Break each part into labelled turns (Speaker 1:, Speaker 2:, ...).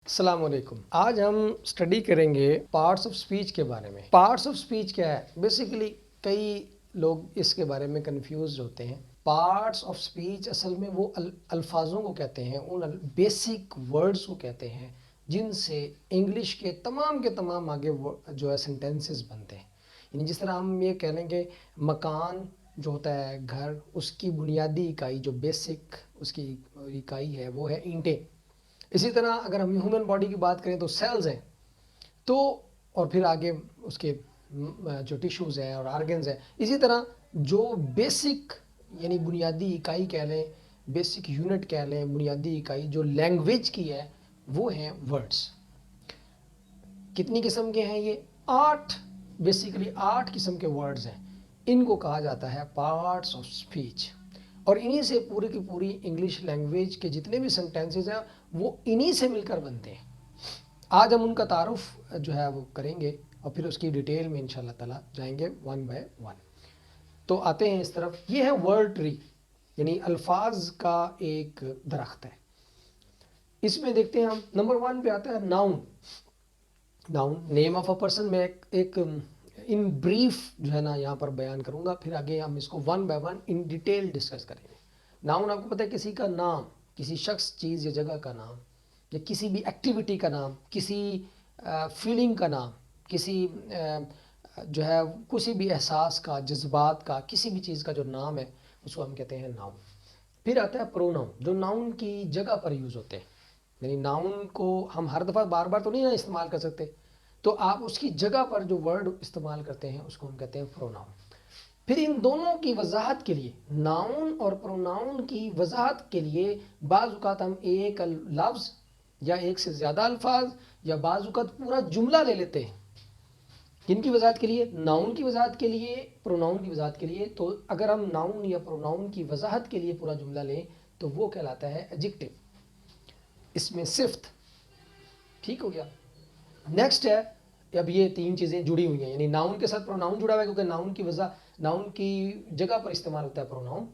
Speaker 1: السلام علیکم. آج ہم اسٹڈی کریں گے پارٹس آف اسپیچ کے بارے میں. پارٹس آف اسپیچ کیا ہے؟ بیسیکلی کئی لوگ اس کے بارے میں کنفیوزڈ ہوتے ہیں. پارٹس آف اسپیچ اصل میں وہ الفاظوں کو کہتے ہیں، ان بیسک ورڈز کو کہتے ہیں جن سے انگلش کے تمام آگے جو ہے سینٹینسز بنتے ہیں. یعنی جس طرح ہم یہ کہہ لیں کہ مکان جو ہوتا ہے، گھر، اس کی بنیادی اکائی جو بیسک اس کی اکائی ہے وہ ہے اینٹیں. اسی طرح اگر ہم ہیومن باڈی کی بات کریں تو سیلز ہیں، تو اور پھر آگے اس کے جو ٹیشوز ہیں اور آرگنز ہیں. اسی طرح جو بیسک یعنی بنیادی اکائی کہہ لیں، بیسک یونٹ کہہ لیں، بنیادی اکائی جو لینگویج کی ہے وہ ہیں ورڈز. کتنی قسم کے ہیں یہ؟ 8. بیسیکلی 8 قسم کے ورڈز ہیں. ان کو کہا جاتا ہے پارٹس آف اسپیچ، اور انہی سے پوری کی پوری انگلش لینگویج کے جتنے بھی سینٹینسز ہیں وہ انہی سے مل کر بنتے ہیں. آج ہم ان کا تعارف جو ہے وہ کریں گے اور پھر اس کی ڈیٹیل میں انشاءاللہ تعالیٰ جائیں گے ون بائی ون. تو آتے ہیں اس طرف. یہ ہے ورڈ ٹری، یعنی الفاظ کا ایک درخت ہے. اس میں دیکھتے ہیں ہم نمبر 1 پہ آتا ہے noun. Noun name of a person. میں ایک ان بریف جو ہے نا یہاں پر بیان کروں گا، پھر آگے ہم اس کو one by one in detail discuss کریں گے. ناؤن آپ کو پتہ ہے کسی کا نام، کسی شخص، چیز یا جگہ کا نام، یا کسی بھی ایکٹیویٹی کا نام، کسی فیلنگ کا نام، کسی جو ہے کسی بھی احساس کا، جذبات کا، کسی بھی چیز کا جو نام ہے اس کو ہم کہتے ہیں ناؤن. پھر آتا ہے پروناؤن، جو ناؤن کی جگہ پر یوز ہوتے ہیں. یعنی ناؤن کو ہم ہر دفعہ بار بار تو نہیں استعمال کر سکتے، تو آپ اس کی جگہ پر جو ورڈ استعمال کرتے ہیں اس کو ہم کہتے ہیں پروناؤن. پھر ان دونوں کی وضاحت کے لیے، ناؤن اور پروناؤن کی وضاحت کے لیے بعض اوقات ہم ایک لفظ یا ایک سے زیادہ الفاظ یا بعض اوقات پورا جملہ لے لیتے ہیں. جن کی وضاحت کے لیے، ناؤن کی وضاحت کے لیے، پروناؤن کی وضاحت کے لیے. تو اگر ہم ناؤن یا پروناؤن کی وضاحت کے لیے پورا جملہ لیں تو وہ کہلاتا ہے ایڈجیکٹو. اس میں صفت. ٹھیک ہو گیا. نیکسٹ ہے، اب یہ 3 چیزیں جڑی ہوئی ہیں، یعنی ناؤن کے ساتھ پروناؤن جڑا ہوا ہے کیونکہ ناؤن کی جگہ پر استعمال ہوتا ہے پروناؤن،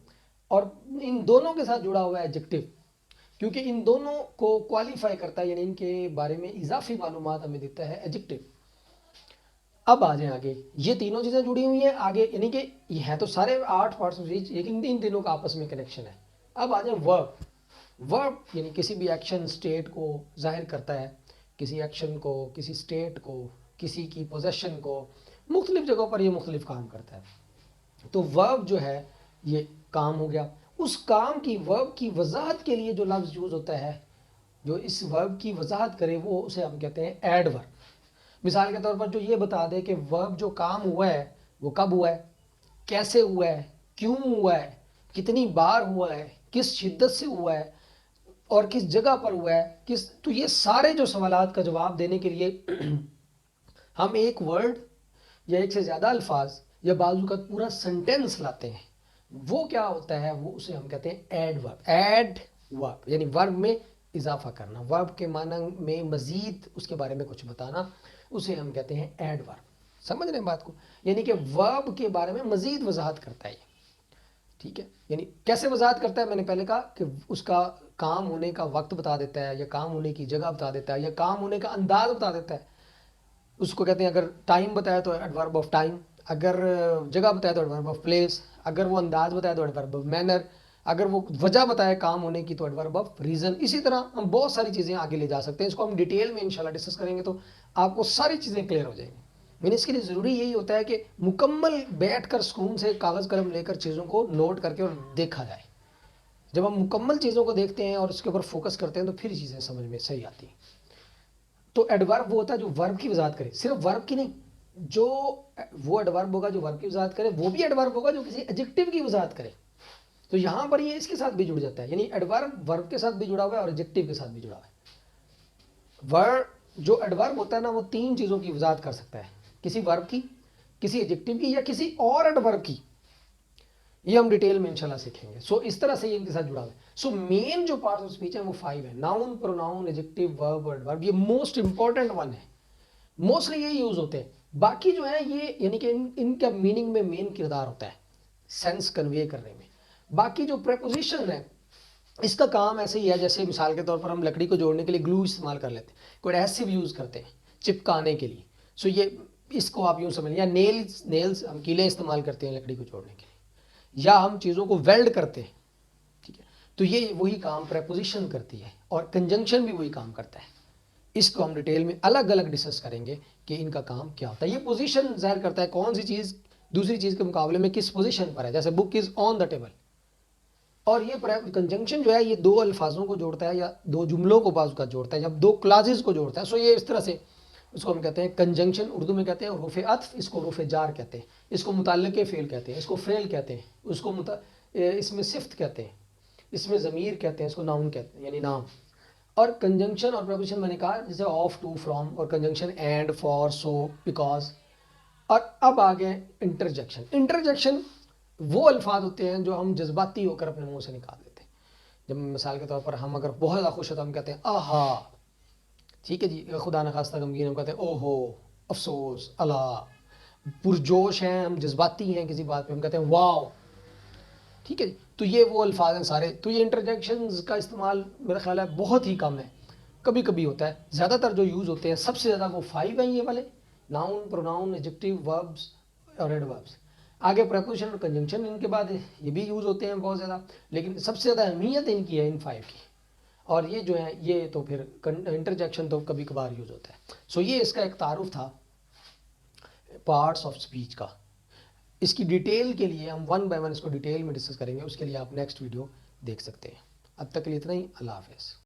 Speaker 1: اور ان دونوں کے ساتھ جڑا ہوا ہے ایڈجیکٹو کیونکہ ان دونوں کو کوالیفائی کرتا ہے، یعنی ان کے بارے میں اضافی معلومات ہمیں دیتا ہے ایڈجیکٹو. اب آ جائیں آگے. یہ تینوں چیزیں جڑی ہوئی ہیں آگے، یعنی کہ یہ ہے تو سارے 8 پارٹس آف اسپیچ، لیکن ان تینوں کا آپس میں کنیکشن ہے. اب آ جائیں ورب. ورب یعنی کسی بھی ایکشن سٹیٹ کو ظاہر کرتا ہے، کسی ایکشن کو، کسی سٹیٹ کو، کسی کی پوزیشن کو، مختلف جگہوں پر یہ مختلف کام کرتا ہے. تو ورب جو ہے یہ کام ہو گیا. اس کام کی ورب کی وضاحت کے لیے جو لفظ یوز ہوتا ہے، جو اس ورب کی وضاحت کرے، وہ اسے ہم کہتے ہیں ایڈ ورب. مثال کے طور پر جو یہ بتا دے کہ ورب جو کام ہوا ہے وہ کب ہوا ہے، کیسے ہوا ہے، کیوں ہوا ہے، کتنی بار ہوا ہے، کس شدت سے ہوا ہے، اور کس جگہ پر ہوا ہے، تو یہ سارے جو سوالات کا جواب دینے کے لیے ہم ایک ورڈ یا ایک سے زیادہ الفاظ یا بعض اوقات پورا سنٹینس لاتے ہیں. وہ کیا ہوتا ہے؟ وہ اسے ہم کہتے ہیں ایڈ ورب. ایڈ ورب یعنی ورب میں اضافہ کرنا، ورب کے معنی میں مزید اس کے بارے میں کچھ بتانا، اسے ہم کہتے ہیں ایڈ ورب. سمجھ رہے ہیں بات کو؟ یعنی کہ ورب کے بارے میں مزید وضاحت کرتا ہے. ٹھیک ہے. یعنی کیسے وضاحت کرتا ہے؟ میں نے پہلے کہا کہ اس کا کام ہونے کا وقت بتا دیتا ہے، یا کام ہونے کی جگہ بتا دیتا ہے، یا کام ہونے کا انداز بتا دیتا ہے. اس کو کہتے ہیں، اگر ٹائم بتایا تو ایڈورب آف ٹائم، اگر جگہ بتایا تو ایڈورب آف پلیس، اگر وہ انداز بتایا تو ایڈورب آف مینر، اگر وہ وجہ بتایا کام ہونے کی تو ایڈورب آف ریزن. اسی طرح ہم بہت ساری چیزیں آگے لے جا سکتے ہیں. اس کو ہم ڈیٹیل میں انشاءاللہ ڈسکس کریں گے تو آپ کو ساری چیزیں کلیئر ہو جائیں گی. اس کے لیے ضروری یہی ہوتا ہے کہ مکمل بیٹھ کر سکون سے کاغذ قلم لے کر چیزوں کو نوٹ کر کے اور دیکھا جائے. جب ہم مکمل چیزوں کو دیکھتے ہیں اور اس کے اوپر فوکس کرتے ہیں تو پھر چیزیں سمجھ میں صحیح آتی ہیں. تو ایڈورب وہ ہوتا ہے جو ورب کی وضاحت کرے، صرف ورب کی نہیں. جو وہ ایڈورب ہوگا جو ورب کی وضاحت کرے، وہ بھی ایڈورب ہوگا جو کسی ایڈجیکٹو کی وضاحت کرے. تو یہاں پر یہ اس کے ساتھ بھی جڑ جاتا ہے، یعنی ایڈورب ورب کے ساتھ بھی جڑا ہوا ہے اور ایڈجیکٹو کے ساتھ بھی جڑا ہوا ہے. ورب جو ایڈورب ہوتا ہے نا، وہ 3 چیزوں کی وضاحت کر سکتا ہے: کسی ورب کی، کسی ایڈجیکٹو کی، یا کسی اور ایڈورب کی. یہ ہم ڈیٹیل میں انشاءاللہ سیکھیں گے. سو اس طرح سے یہ ان کے ساتھ جڑا ہوا ہے. سو مین جو پارٹس آف اسپیچ ہیں وہ 5 ہیں: ناؤن، پروناؤن، ایڈجیکٹو، ورب اور ایڈورب. یہ موسٹ امپورٹنٹ ون ہے، موسٹلی یہ یوز ہوتے ہیں. باقی جو ہے یہ یعنی کہ ان کا میننگ میں مین کردار ہوتا ہے، سینس کنوے کرنے میں. باقی جو پریپوزیشن ہیں اس کا کام ایسے ہی ہے جیسے مثال کے طور پر ہم لکڑی کو جوڑنے کے لیے گلو استعمال کر لیتے ہیں، کوئی ایڈہیسو یوز کرتے ہیں چپکانے کے لیے. سو یہ اس کو آپ یوں سمجھ، یا نیلز ہم کیلیں استعمال کرتے ہیں لکڑی کو جوڑنے کے لیے، یا ہم چیزوں کو ویلڈ کرتے ہیں. ٹھیک ہے، تو یہ وہی کام پریپوزیشن کرتی ہے، اور کنجنکشن بھی وہی کام کرتا ہے. اس کو ہم ڈیٹیل میں الگ الگ ڈسکس کریں گے کہ ان کا کام کیا ہوتا ہے. یہ پوزیشن ظاہر کرتا ہے کون سی چیز دوسری چیز کے مقابلے میں کس پوزیشن پر ہے، جیسے بک از آن دا ٹیبل. اور یہ کنجنکشن جو ہے یہ دو الفاظوں کو جوڑتا ہے یا دو جملوں کو بعض کا جوڑتا ہے، جب دو کلازز کو جوڑتا ہے. سو یہ اس طرح سے اس کو ہم کہتے ہیں کنجنکشن، اردو میں کہتے ہیں حروف عطف، اس کو حروف جار کہتے ہیں، اس کو متعلق فعل کہتے ہیں، اس کو فعل کہتے ہیں، اس کو اس میں صفت کہتے ہیں، اس میں ضمیر کہتے ہیں، اس کو ناؤن کہتے ہیں یعنی نام. اور کنجنکشن اور پریپوزیشن میں نے کہا جیسے آف، ٹو، فرام، اور conjunction and, for, so, because. اور اب آگے انٹرجیکشن. انٹرجیکشن وہ الفاظ ہوتے ہیں جو ہم جذباتی ہو کر اپنے منہ سے نکال دیتے ہیں. جب مثال کے طور پر ہم اگر بہت زیادہ خوش ہیں تو ہم کہتے ہیں آہا. ٹھیک ہے جی، خدا نخواستہ غمگین ہم کہتے ہیں او ہو، افسوس، اللہ. پرجوش ہیں ہم، جذباتی ہیں کسی بات پہ، ہم کہتے ہیں واو. ٹھیک ہے جی، تو یہ وہ الفاظ ہیں سارے. تو یہ انٹرجیکشنز کا استعمال میرا خیال ہے بہت ہی کم ہے، کبھی کبھی ہوتا ہے. زیادہ تر جو یوز ہوتے ہیں سب سے زیادہ وہ 5 ہیں یہ والے: ناؤن، پروناؤن، ایڈجیکٹو، وربس اور ایڈوربس. آگے پریپوزیشن اور کنجنکشن ان کے بعد یہ بھی یوز ہوتے ہیں بہت زیادہ، لیکن سب سے زیادہ اہمیت ان کی ہے ان 5 کی. اور یہ جو ہے یہ تو پھر انٹرجیکشن تو کبھی کبھار یوز ہوتا ہے. سو یہ اس کا ایک تعارف تھا پارٹس آف اسپیچ کا. اس کی ڈیٹیل کے لیے ہم 1 بائی 1 اس کو ڈیٹیل میں ڈسکس کریں گے، اس کے لیے آپ نیکسٹ ویڈیو دیکھ سکتے ہیں. اب تک کے لیے اتنا ہی. اللہ حافظ.